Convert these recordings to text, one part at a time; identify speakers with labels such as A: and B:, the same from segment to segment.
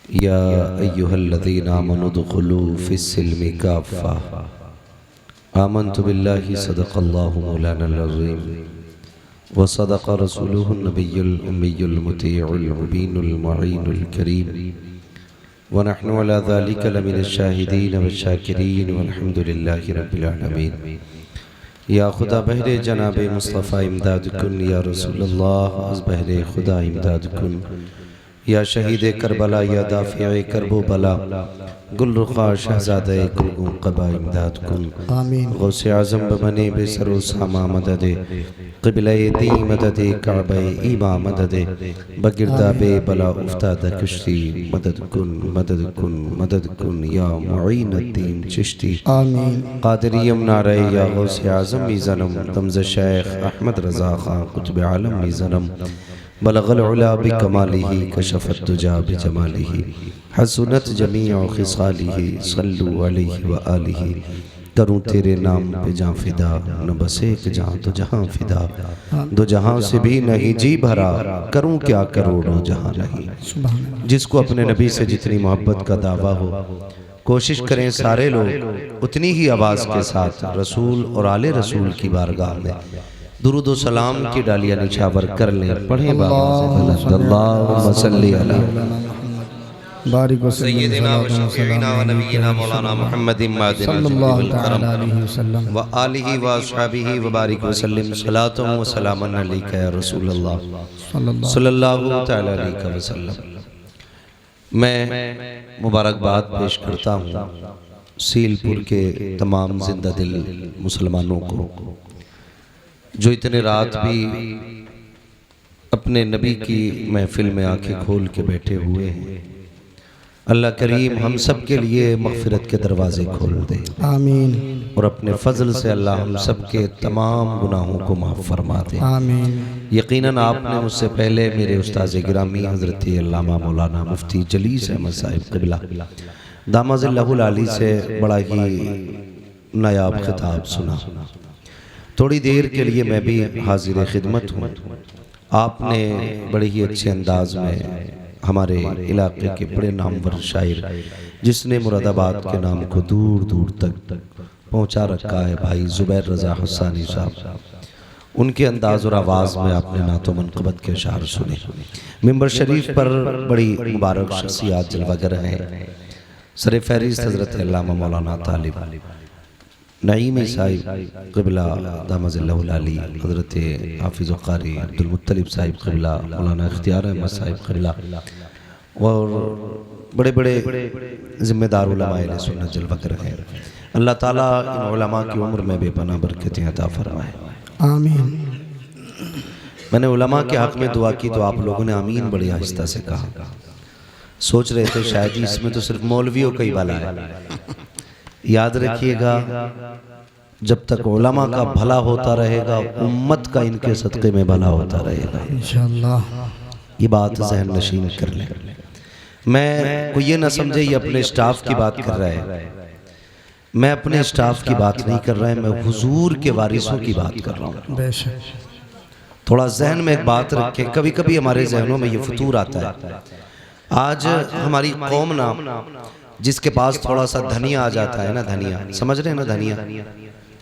A: या अय्युहल्लज़ीना आमनु दुखुलू फ़िस्सिल्मि काफ़्फ़ा आमन्तु बिल्लाहि सदक़ल्लाहु मौलानल अज़ीम व सदक़ रसूलुहुन नबियुल उम्मियुल मुतीउल मुबीनुल मुईनुल करीम व नहनु अला ज़ालिका लमिनश शाहिदीन वश्शाकिरीन वल्हम्दुलिल्लाहि रब्बिल आलमीन। या खुदा बहरे जनाबे मुस्तफ़ा इमदाद कुन, या रसूलल्लाह अज़ बहरे खुदा इमदाद कुन, या शहीद करबला, या दाफ़िए करबो बला, गुलरुखा शहज़ादे गुलगुम क़बा इमदाद कुन। आमीन। गौसे आज़म बमने बेसरो सामा मददे, क़िबले दी मददे, काबे ईमा मददे, बगिरदा बे बला उफ्ताद कश्ती मदद कुन मदद कुन मदद कुन, या मुईनुद्दीन चिश्ती। आमीन। क़ादिरियम नारे या गौसे आज़म मीज़नम, तमज़ शेख अहमद रज़ा ख़ान कुतुब आलम मीज़नम, बलगल उला बिकमालिही कशफत दुजा बिजमालिही, हसनत जमीअ खिसालिही, सल्लु अलैहि व आलिही। करूँ तेरे नाम पे जाँ फिदा, न बस एक जाँ तो जहाँ फिदा, दो जहाँ से भी नहीं जी भरा, करूँ क्या करोड़ों जहाँ नहीं। जिसको अपने नबी से जितनी मोहब्बत का दावा हो, कोशिश करें सारे लोग उतनी ही आवाज़ के साथ रसूल और आले रसूल की बारगाह में दुरूद व सलाम की डालियाँ निछावर कर लें। पढ़ें अल्लाहुम्मा सल्ली अला बारिक व सय्यिदिना व शफीइना व नबीना मौलाना मुहम्मदिन सल्लल्लाहु अलैहि वसल्लम व आलिहि व अस्हाबिहि व बारिक व सल्लिम सलातु व सलामन अलैका या रसूलल्लाह सल्लल्लाहु तआला अलैहि वसल्लम। मैं मुबारकबाद पेश करता हूँ सीलपुर के तमाम जिंदा दिल मुसलमानों को जो इतने रात भी अपने नबी की महफिल में आंखें खोल के बैठे हुए हैं। अल्लाह करीम हम सब के लिए मग़फ़िरत के दरवाज़े खोल दे, आमीन। और अपने फ़ज़ल से अल्लाह हम सब के तमाम गुनाहों को माफ़ फरमा दे, आमीन। यकीनन आपने मुझसे पहले मेरे उस्ताज़ गिरामी हज़रत अल्लामा मौलाना मुफ्ती जलीस अहमद साहिब क़िबला दामज़िल्लहुल आली से बड़ा ही नायाब खिताब सुना। थोड़ी देर के लिए मैं भी हाजिर खिदमत हूँ। आपने बड़े ही अच्छे अंदाज में हमारे इलाके के बड़े नामवर शायर जिसने मुरादाबाद के नाम को दूर दूर तक पहुँचा रखा है, भाई ज़ुबैर रज़ा हुसैनी साहब, उनके अंदाज और आवाज़ में आपने नातो मनक़बत के अशार सुने। मिंबर शरीफ पर बड़ी मुबारक शख्सियात जलवागर हैं। सर फहरिस्त हज़रत अल्लामा मौलाना तालिब नईमी साहिब क़िबला दामज़िल्लहुल आली, हज़रत हाफ़िज़ क़ारी अब्दुल मुत्तलिब साहिब क़िबला, मौलाना इख्तियार अहमद साहिब क़िबला और बड़े बड़े ज़िम्मेदार उलमाए अहले सुन्नत जलवागर हैं। अल्लाह ताला इन उलमा की उम्र में बेपनाह बरकतें अता फरमाए, आमीन। मैंने उलमा के हक़ में दुआ की तो आप लोगों ने आमीन बड़ी आहिस्ता से कहा। सोच रहे थे शायद इसमें तो सिर्फ मौलवियों का ही भला है। याद रखिएगा, जब तक उलमा का भला होता रहेगा उम्मत का इनके सदक़े में भला होता रहेगा इंशाअल्लाह। ये बात ज़हन नशीन कर लें। मैं को ये ना समझे ये अपने स्टाफ की बात कर रहा है, मैं अपने स्टाफ की बात नहीं कर रहा है, मैं हुजूर के वारिसों की बात कर रहा हूँ। थोड़ा जहन में एक बात रखें, कभी कभी हमारे जहनों में ये फतूर आता है। आज हमारी कौम ना जिसके पास थोड़ा सा धनिया आ जाता है ना, धनिया समझ रहे हैं ना, धनिया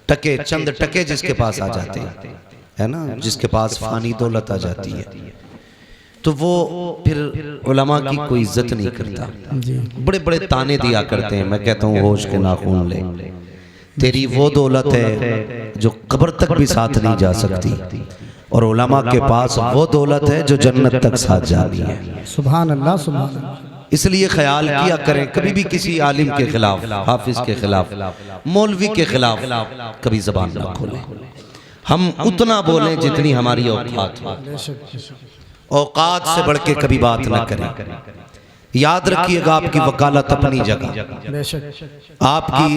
A: टके चंद टके जिसके पास आ जाते हैं है ना, जिसके पास फानी दौलत आ जाती है तो वो फिर उलमा की कोई इज्जत नहीं करता, बड़े बड़े ताने दिया करते हैं। मैं कहता हूँ होश के नाखून ले, तेरी वो दौलत है जो कब्र तक भी साथ नहीं जा सकती और उलमा के पास वो दौलत है जो जन्नत तक साथ जाती है। सुभान अल्लाह, सुभान अल्लाह। इसलिए ख्याल किया करें कभी भी किसी आलिम के खिलाफ, हाफिज के खिलाफ, मौलवी के खिलाफ कभी जबान ना खोलें। हम उतना बोलें जितनी हमारी औकात हो, औकात से बढ़ के कभी बात ना करें। याद रखिएगा आपकी वकालत अपनी जगह, आपकी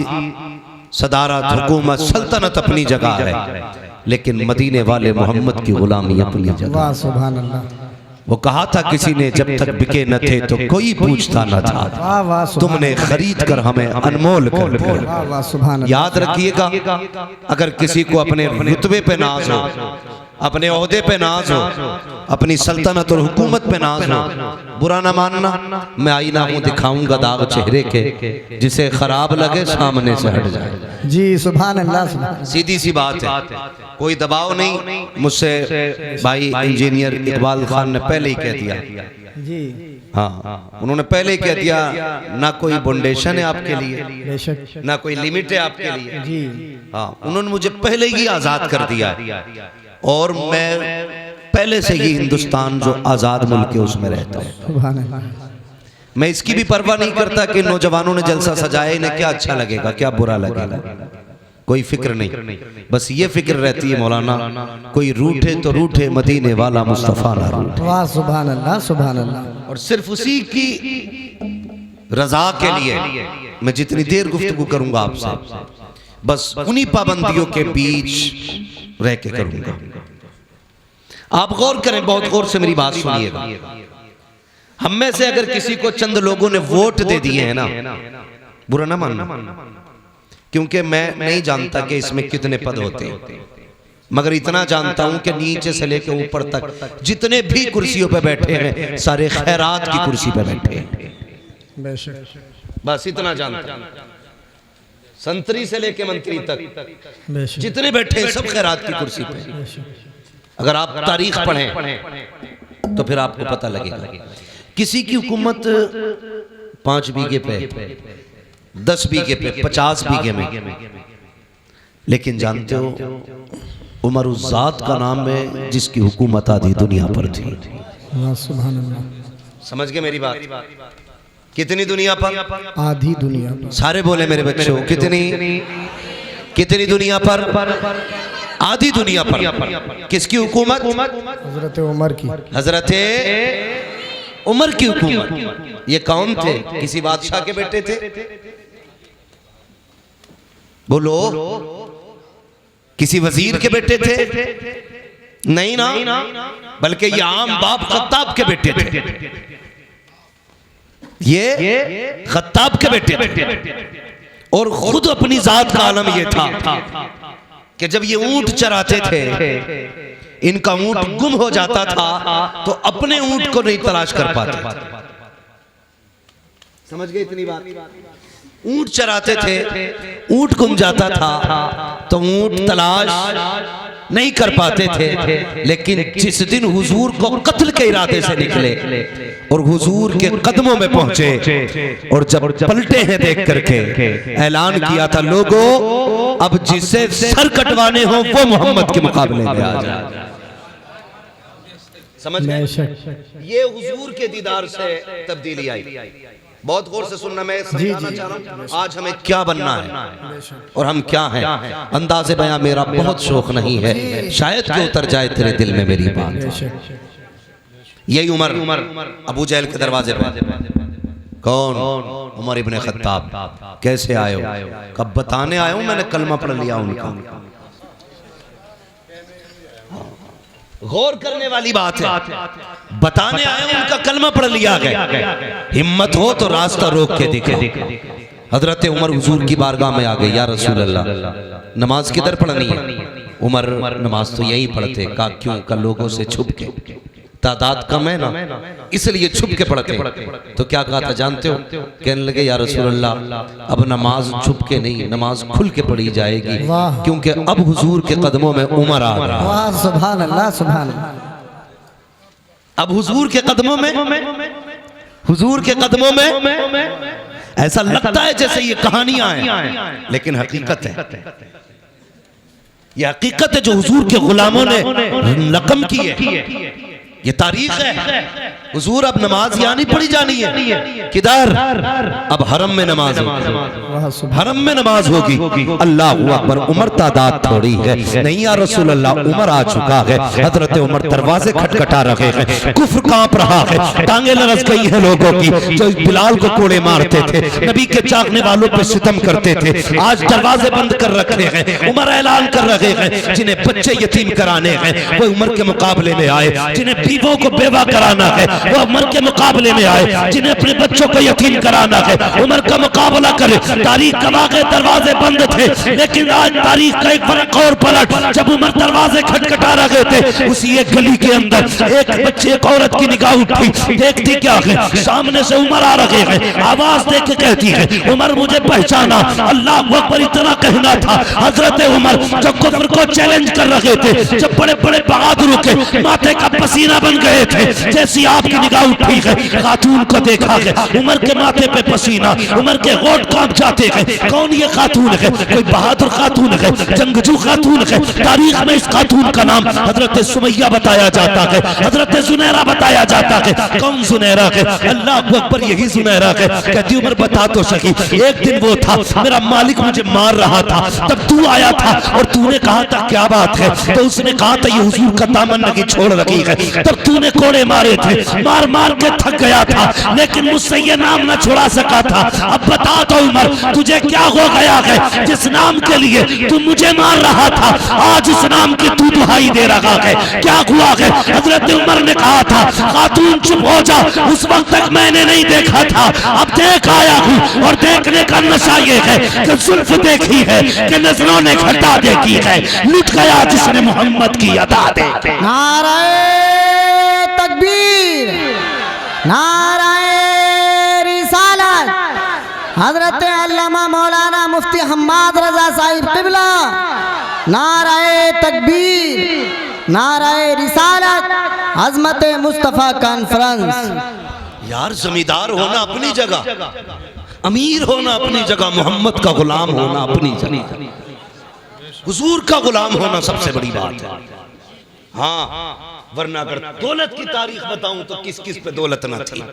A: सदारत हुकूमत सल्तनत अपनी जगह है, लेकिन मदीने वाले मोहम्मद की गुलामी अपनी जगह। सुभान अल्लाह। वो कहा था किसी ने जब तक बिके न थे तो कोई पूछता न था, तुमने खरीद कर हमें अनमोल कर दिया। याद रखिएगा, अगर किसी को अपने रुतबे पे नाज हो अपने ओहदे पे नाज हो, अपनी सल्तनत और हुकूमत पे नाज हो, बुरा ना मानना। मैं आईना हूँ, दिखाऊंगा दाग चेहरे के, जिसे खराब लगे सामने से हट जाए।
B: जी सुभान अल्लाह।
A: सीधी सी बात है, कोई दबाव नहीं। मुझसे भाई इंजीनियर इकबाल खान ने पहले ही कह दिया
B: जी,
A: हाँ, उन्होंने पहले ही कह दिया, ना कोई बाउंडेशन है आपके लिए, ना कोई लिमिट है आपके लिए
B: जी।
A: हाँ, उन्होंने मुझे पहले ही आज़ाद कर दिया और मैं पहले से ही हिंदुस्तान जो आज़ाद मुल्क है उसमें रहता हूँ। मैं इसकी भी परवाह नहीं करता कि नौजवानों ने जलसा सजाया, इन्हें क्या अच्छा लगेगा, क्या बुरा लगेगा, कोई फिक्र नहीं। बस ये फिक्र रहती है मौलाना, कोई रूठे तो रूठे, मदीने वाला मुस्तफ़ा ना रूठे।
B: वाह सुभान अल्लाह, सुभान अल्लाह।
A: और सिर्फ उसी की रजा के लिए मैं जितनी देर गुफ्तगू करूंगा आपसे, बस उन्हीं पाबंदियों के बीच रह के करूंगा। आप गौर करें, बहुत गौर से मेरी बात सुनिएगा। हम में से अगर किसी को चंद लोगों ने वोट दे दिए हैं ना, बुरा ना मानना, क्योंकि मैं नहीं जानता कि इसमें कितने पद होते हैं, मगर इतना जानता हूं कि नीचे से लेकर ऊपर तक जितने भी कुर्सियों पे बैठे हैं सारे खैरात की कुर्सी पे बैठे हैं। बस इतना जानता हूं। संतरी से लेकर मंत्री तक जितने बैठे हैं सब खैरात की कुर्सी पे। अगर आप तारीख पढ़ें तो फिर आपको पता लगेगा। किसी की हुकूमत 5 बीघे पे, 10 बीघे पे, 50 बीघे में, लेकिन जानते हो उमर उस जात का नाम है जिसकी हुकूमत आधी दुनिया पर थी।
B: सुभान अल्लाह।
A: समझ गए मेरी बात? कितनी दुनिया पर?
B: आधी दुनिया पर।
A: सारे बोले मेरे बच्चों, कितनी दुनिया पर? आधी दुनिया पर। किसकी हुकूमत?
B: हजरत उमर की।
A: हजरत उमर की हुकूमत। ये कौन थे? किसी बादशाह के बेटे थे? बोलो, किसी वजीर के बेटे थे? नहीं ना, बल्कि ये आम बाप खत्ताब के बेटे थे। ये खत्ताब के बेटे थे और खुद अपनी जात का आलम ये था कि जब ये ऊंट चराते थे, इनका ऊंट गुम हो जाता था तो अपने ऊंट को नहीं तलाश कर पाते। समझ गए इतनी बात? ऊंट चराते थे, ऊंट गुम जाता था तो ऊंट तलाश नहीं कर पाते थे। लेकिन जिस दिन हुजूर को कत्ल के इरादे से निकले और हुजूर के कदमों में पहुंचे और जब पलटे हैं देख करके ऐलान किया था, लोगों अब जिसे सर कटवाने हो वो मोहम्मद के मुकाबले में आ जाए। समझ गए? ये हुजूर के दीदार से तब्दीली आई। बहुत गौर से सुनना, मैं समझाना चाह रहा हूँ आज हमें क्या बनना है और हम क्या हैं। अंदाज़े बयां मेरा बहुत शौक नहीं है, शायद कि उतर जाए तेरे दिल में मेरी बात। यही उमर अबू जहल के दरवाजे पर। कौन? उमर इब्ने खत्ताब। कैसे आए हो? कब बताने आया हूं, मैंने कलमा पढ़ लिया उनका। गौर करने वाली बात है, बताने आया हूं उनका कलमा पढ़ लिया गया। हिम्मत हो तो रास्ता रोक के दिखा। हजरत उमर हुजूर की बारगाह में आ गए, या रसूल अल्लाह नमाज किधर पढ़नी है? उमर नमाज तो यही पढ़ते। कहा क्यों? का लोगों से छुप के, तादाद कम है ना इसलिए छुप के पढ़ते। तो क्या कहा था जानते हो? कहने लगे या रसूल अल्लाह अब नमाज छुप के नहीं, नमाज खुल के पढ़ी जाएगी, क्योंकि अब हुजूर के कदमों में उमर आ रहा है।
B: वाह सुभान अल्लाह, सुभान अल्लाह।
A: अब हुजूर के कदमों में, हुजूर के कदमों में ऐसा लगता है जैसे ये कहानियां हैं, लेकिन हकीकत है। ये हकीकत है जो हुजूर के गुलामों ने रकम की है। ये तारीख है। हुजूर अब नमाज यहाँ नहीं पढ़ी जानी है, किधर? अब हरम में नमाज होगी, हरम में नमाज होगी। अल्लाह अकबर। उमर तादाद थोड़ी है, नहीं या रसूल अल्लाह उमर आ चुका है। हजरत उमर दरवाजे खटखटा रहे हैं, कुफ्र कांप रहा है, टांगे लरस गई है लोगों की जो बिलाल को कोड़े मारते थे, नबी के चाहने वालों पे सितम करते थे। आज दरवाजे बंद कर रखे हैं। उमर ऐलान कर रहे हैं जिन्हें बच्चे यतीम कराने हैं वो उमर के मुकाबले में आए, जिन्हें बीवों को बेवा कराना है वो उमर के मुकाबले में आए, जिन्हें अपने बच्चों को यतीम कराना है उमर का मुकाबला करे। तारीख गवाह के दरवाजे बंद थे, लेकिन आज तारीख का एक फर्क और पलट, जब उमर दरवाजे खटखटा रहे थे उसी एक गली के अंदर एक बच्चे एक औरत की निगाह उठी, देखती क्या है सामने से उमर आ रहे हैं, आवाज देख के कहती है उमर मुझे पहचाना। अल्लाह अकबर इतना कहना था, हजरत उमर जब कुफ्र को चैलेंज कर रहे थे, जब बड़े बड़े बहादुरों के माथे का पसीना बन गए थे, जैसी आपकी निगाह उठी है खातून को देखा है, उमर के माथे पे पसीना, उमर के होंठ कांप जाते हैं। कौन ये खातून है? कोई बहादुर खातून है, जंगजू खातून है। तारीख में इस खातून का नाम हजरत सुमैया बताया जाता है, हजरत जुनैरा बताया जाता है। कौन जुनैरा है? अल्लाह अकबर, यही जुनैरा है। कहती उमर बता तो सही, एक दिन वो था मेरा मालिक मुझे मार रहा था, तब तू आया था और तूने कहा था क्या बात है, तो उसने कहा था ये हुजूर का दामन नहीं छोड़ रखी है, तब तूने कोड़े मारे थे, मार मार के थक गया था, लेकिन मुझसे ये नाम न छुड़ा सका था। अब बता तो उमर तुझे क्या हो गया है, जिस नाम के लिए तू मुझे मार रहा था आज इस नाम की तू दुहाई दे रहा है, क्या हुआ है? हजरत उमर ने कहा था खातून चुप हो जा, उस वक्त तक मैंने नहीं देखा था, अब देख आया हूँ और देखने का नशा ये है कि जुल्फ देखी है कि नजरों ने घटा देखी है, लुट गया जिसने मोहम्मद की अदा देखी।
B: नाराए तकबीर, नाराए रिसालत, हजरत अल्लामा मौलाना मुफ्ती हम्माद रजा साहिब क़िबला, नाराए तकबीर, नाराए रिसालत, अज़मत मुस्तफ़ा कॉन्फ्रेंस।
A: यार जमींदार होना अपनी जगह, अमीर होना अपनी जगह, मोहम्मद का गुलाम होना अपनी जगह, हुजूर का गुलाम होना सबसे बड़ी बात है। हाँ, वरना अगर दौलत की तारीख बताऊं तो किस किस पे दौलत न थी,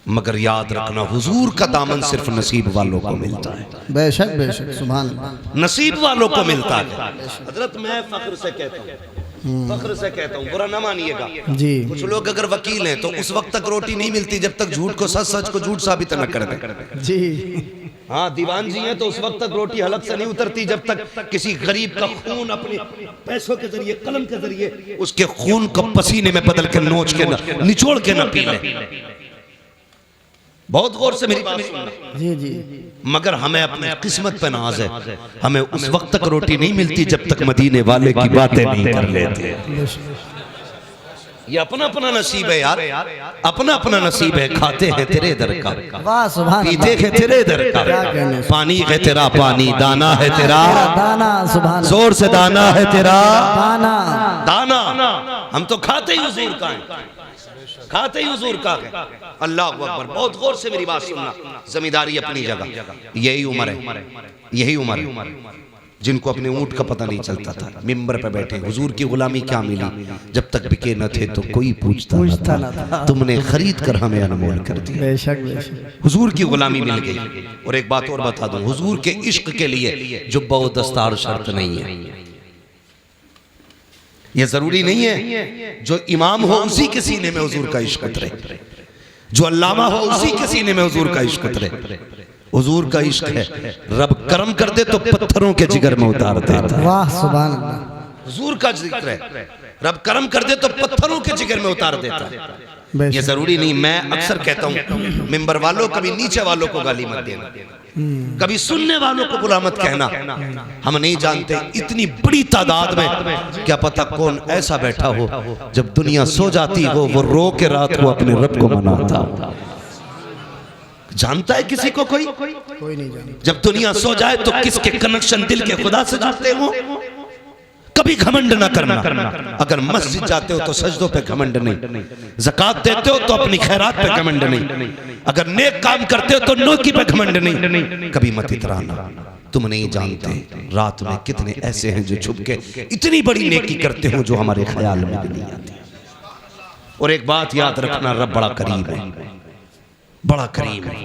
A: मगर याद रखना हुजूर का दामन सिर्फ नसीब वालों को मिलता है।
B: बेशक बेशक, सुभान अल्लाह,
A: नसीब वालों को मिलता है। हजरत मैं फख्र से कहता हूँ, फख्र से कहता हूँ, बुरा ना मानिएगा
B: जी।
A: कुछ लोग अगर वकील हैं तो उस वक्त तक रोटी नहीं मिलती जब तक झूठ को सच, सच को झूठ साबित न कर दे।
B: जी
A: हाँ, दीवान जी हैं तो उस वक्त तक रोटी हलक से नहीं उतरती जब तक किसी गरीब का खून अपने पैसों के जरिए, कलम के जरिए उसके खून को पसीने में बदल के नोच के निचोड़ के न पी ले। बहुत गौर से मेरी बात सुनना।
B: जी जी,
A: मगर हमें अपने किस्मत पे नाज है, हमें उस वक्त तक रोटी नहीं मिलती जब तक मदीने वाले की बातें नहीं कर लेते। ये अपना अपना नसीब है यार, अपना अपना नसीब है। खाते हैं तेरे दर का,
B: वाह सुभान,
A: पीते हैं तेरे दर का, पानी है तेरा पानी, दाना है तेरा
B: दाना, सुभान,
A: जोर से दाना है तेरा
B: दाना,
A: दाना। हम तो खाते ही हुजूर का है, खाते ही हुजूर का है। अल्लाह अकबर। बहुत गौर से मेरी बात सुनना, जमींदारी अपनी जगह, यही उम्र है, यही उम्र है जिनको अपने ऊंट का पता नहीं चलता था, मिंबर पे बैठे हुजूर की गुलामी क्या मिली, जब तक बिके न थे तो कोई पूछता न था, तुमने खरीद कर हमें अनमोल कर दिया।
B: बेशक बेशक,
A: हुजूर की गुलामी मिल गई। और एक बात और बता दूं, हुजूर के इश्क के लिए जुब्बा व दस्तार शर्त नहीं है। यह जरूरी नहीं है जो इमाम हो उसी के सीने में हुजूर का इश्क उतरे, जो अल्लामा हो उसी के सीने में हुजूर का इश्क उतरे। हुजूर का इश्क है, रब करम कर दे तो पत्थरों के जिगर में उतार देता है।
B: वाह सुभान अल्लाह,
A: हुजूर का जिक्र है, रब करम कर दे तो पत्थरों के जिगर में उतार देता है। ये जरूरी नहीं। मैं अक्सर कहता हूँ मिंबर वालों, कभी नीचे वालों को गाली मत देना, कभी सुनने वालों को बुरा मत कहना। हम नहीं जानते इतनी बड़ी तादाद में क्या पता कौन ऐसा बैठा हो, जब दुनिया सो जाती हो वो रो के रात को अपने रब को मनाता। जानता है किसी को कोई
B: नहीं जानता।
A: जब दुनिया सो जाए तो किसके कनेक्शन दिल के खुदा से जुड़ते हो। कभी घमंड ना करना। अगर मस्जिद जाते हो तो सजदों पे घमंड नहीं, ज़कात देते हो तो अपनी खैरात पे घमंड नहीं, अगर नेक काम करते हो तो नेकी पे घमंड नहीं। कभी मत इतराना। तुम नहीं जानते रात में कितने ऐसे हैं जो छुप के इतनी बड़ी नेकी करते हो जो हमारे ख्याल में भी नहीं आती। और एक बात याद रखना, रब बड़ा करीब है, बड़ा करीम है,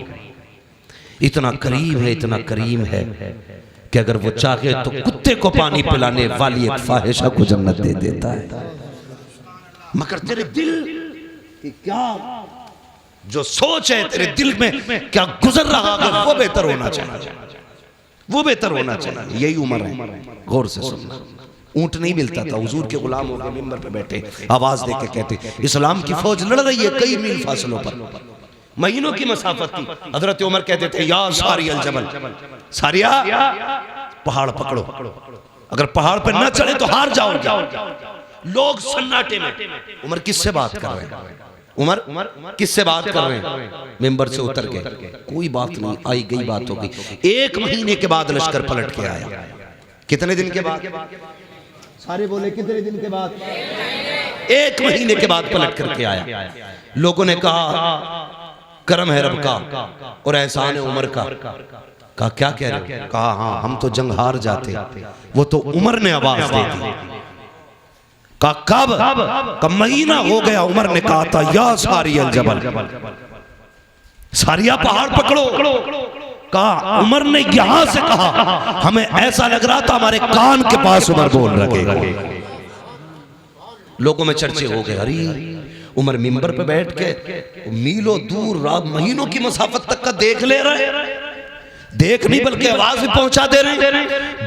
A: इतना करीम है, इतना करीम है कि अगर वो चाहे तो कुत्ते को पानी पिलाने वाली एक फाहिशा को जन्नत दे देता है। मगर तेरे दिल की क्या जो सोच है, तेरे दिल में क्या गुजर रहा है, वो बेहतर होना चाहिए, वो बेहतर होना चाहिए। यही उम्र है, गौर से सुनना। ऊंट नहीं मिलता था, हुजूर के गुलाम होकर मिंबर पे बैठे आवाज दे के कहते इस्लाम की फौज लड़ रही है कई मील फासलों पर, महीनों की मसाफत थी। हजरत उमर कहते थे या सारी अल जबल, सारिया पहाड़ पकड़ो, अगर पहाड़ पर ना चढ़े तो हार जाओगे। लोग सन्नाटे में, उमर किससे बात कर रहे हैं, उमर किससे बात कर रहे हैं, मिंबर से उतर गए, कोई बात नहीं, आई गई बात हो गई। 1 महीने के बाद लश्कर पलट के आया। कितने दिन के बाद, सारे बोले कितने दिन के बाद, 1 महीने के बाद पलट करके आया। लोगों ने कहा करम है रब का और एहसान है उमर का। कहा क्या कह रहे हो, कहा हाँ हम तो जंग हार जाते, वो तो उमर ने आवाज दे दी। कहा कब महीना हो गया, उमर ने कहा था या सारी अल जबल, सारिया पहाड़ पकड़ो। कहा उमर ने यहां से कहा, हमें ऐसा लग रहा था हमारे कान के पास उमर बोल रहे। लोगों में चर्चे हो गए, अरे उमर मिंबर पे बैठ के मीलों दूर रात महीनों की मसाफत तक का देख ले रहे, देख नहीं बल्कि आवाज भी पहुंचा दे रहे।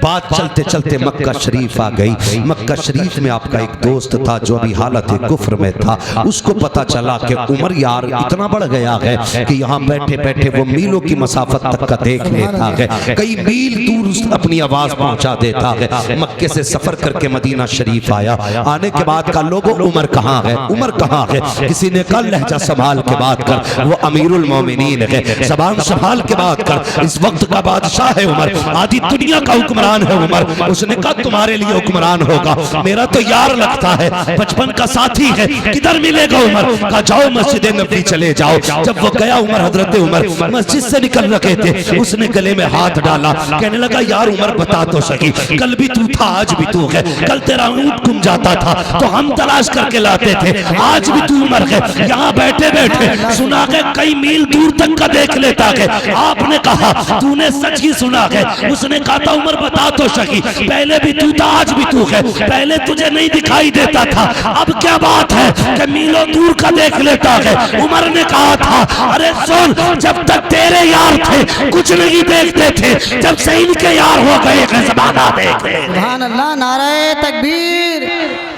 A: बात चलते चलते मक्का शरीफ आ गई। मक्का शरीफ में आपका एक दोस्त था जो अभी हालत कुफ्र में था, उसको पता चला कि उमर यार इतना बढ़ गया है कि यहाँ बैठे बैठे वो मीलों की मसाफत तक का देख लेता है, कई मील दूर अपनी आवाज पहुंचा देता है। मक्के से सफर करके मदीना शरीफ आया। आने के बाद का लोगों उमर कहाँ है, उमर कहाँ है। किसी ने कहा लहजा संभाल के बात कर, वो अमीरुल मोमिनीन है, ज़बान संभाल के बात कर, इस वक्त का बादशाह है उमर, आधी दुनिया का हुक्मरान है उमर। उसने कहा तुम्हारे लिए हुक्मरान होगा, मेरा तो यार लगता है, बचपन का साथी है, किधर मिलेगा उमर। कहा जाओ मस्जिद नबी चले जाओ। जब वो गया उमर, हजरत उमर मस्जिद से निकल रहे थे, उसने गले में हाथ डाला, कहने लगा यार उमर बता तो सही, कल भी तू था आज भी तू है, कल तेरा ऊंट गुम जाता था तो हम तलाश करके लाते थे, आज भी तू उमर है, यहाँ बैठे बैठे सुना के कई मील दूर तक का देख लेता है। आपने कहा तूने सच ही सुना है। उसने कहा था उमर बता तो सही, पहले भी तू था आज भी तू है, पहले तुझे नहीं दिखाई देता था, अब क्या बात है कि मीलों दूर का देख लेता है। उमर ने कहा था अरे सुन, जब तक तेरे यार थे कुछ नहीं देखते थे, जब से इनके यार हो गए ज़माना देख ले।
B: सुभान अल्लाह, नारे तकबीर,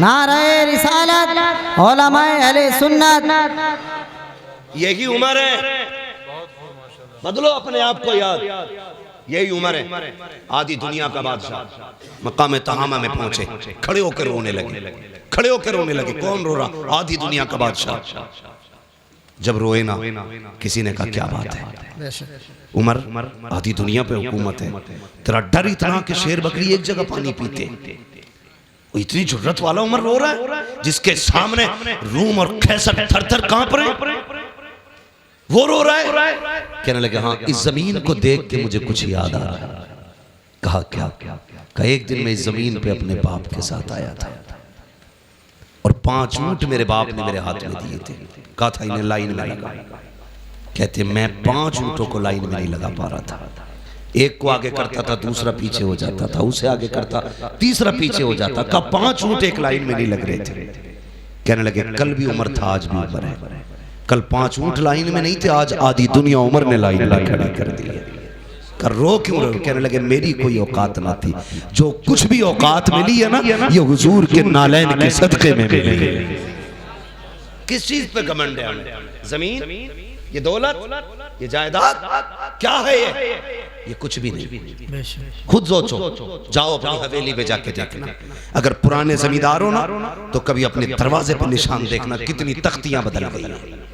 B: नारे रिसालत, उलमाए अहले सुन्नत,
A: यही उमर है। बदलो अपने आप को याद, यही उमर है। आधी दुनिया का बादशाह मकाम तहामा में पहुंचे, खड़े होकर रोने लगे, खड़े होकर रोने लगे। कौन रो रहा, आधी दुनिया का बादशाह। जब रोए ना, किसी ने कहा क्या बात है उमर, आधी दुनिया पे हुकूमत है, तेरा डर इतना कि शेर बकरी एक जगह पानी पीते, इतनी जुर्रत वाला उमर रो रहा है जिसके सामने रूम और कैसर थर थर कांप रहे, वो रो रहा है। कहने लगे हाँ इस जमीन को देख के मुझे कुछ याद आ रहा है। कहा क्या, कहा एक दिन मैं इस जमीन पे अपने बाप के साथ आया था और 5 ऊंट मेरे बाप ने मेरे हाथ में दिए थे, कहा था इन्हें लाइन में लगा। कहते मैं 5 ऊंटों को लाइन में नहीं लगा पा रहा था, एक को आगे करता था दूसरा पीछे हो जाता था, उसे आगे करता तीसरा पीछे हो जाता। कहा 5 ऊंट एक लाइन में नहीं लग रहे थे। कहने लगे कल भी उमर था आज भी उमर है, कल 5 ऊंट लाइन में नहीं थे, आज आधी दुनिया उमर ने लाइन में खड़ी कर दी। कर रो क्यों रहे? कहने लगे मेरी कोई औकात ना थी, जो कुछ भी औकात मिली है ना ये हुजूर के नालैन के सदके में मिली है। किस चीज पे घमंड है हमें? जमीन, ये दौलत, ये जायदाद क्या है? ये कुछ भी नहीं। खुद सोचो, जाओ अपनी हवेली पे जाके देखना, अगर पुराने जमींदार हो ना तो कभी अपने दरवाजे पर निशान देखना कितनी तख्तियां बदल गई हैं।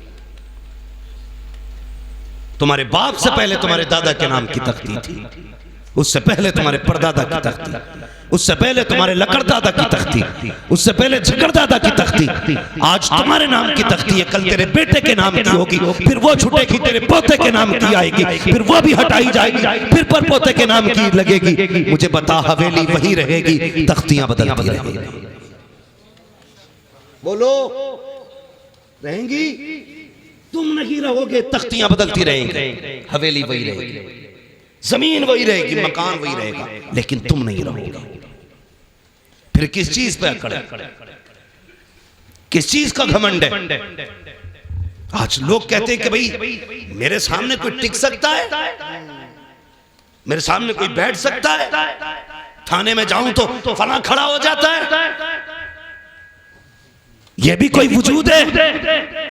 A: तुम्हारे बाप से पहले तुम्हारे दादा के नाम की तख्ती थी, उससे पहले तुम्हारे परदादा की तख्ती, उससे पहले तुम्हारे लकड़दादा की तख्ती, उससे पहले झकड़दादा की तख्ती, आज तुम्हारे नाम की तख्ती है, कल तेरे बेटे के नाम की होगी, फिर वो छूटेगी तेरे पोते के नाम की आएगी, फिर वो भी हटाई जाएगी, फिर पर पोते के नाम की लगेगी। मुझे बता हवेली वही रहेगी, तख्तियां बदलती रहेंगी। बोलो रहेंगी? तुम नहीं रहोगे, तख्तियां बदलती रहेंगी, हवेली वही रहेगी, जमीन वही रहेगी, मकान वही रहेगा, लेकिन तुम नहीं रहोगे। फिर किस चीज पे अकड़, किस चीज का घमंड है? आज लोग कहते हैं कि भाई मेरे सामने कोई टिक सकता है, मेरे सामने कोई बैठ सकता है, थाने में जाऊं तो फला खड़ा हो जाता है, ये भी कोई वजूद है?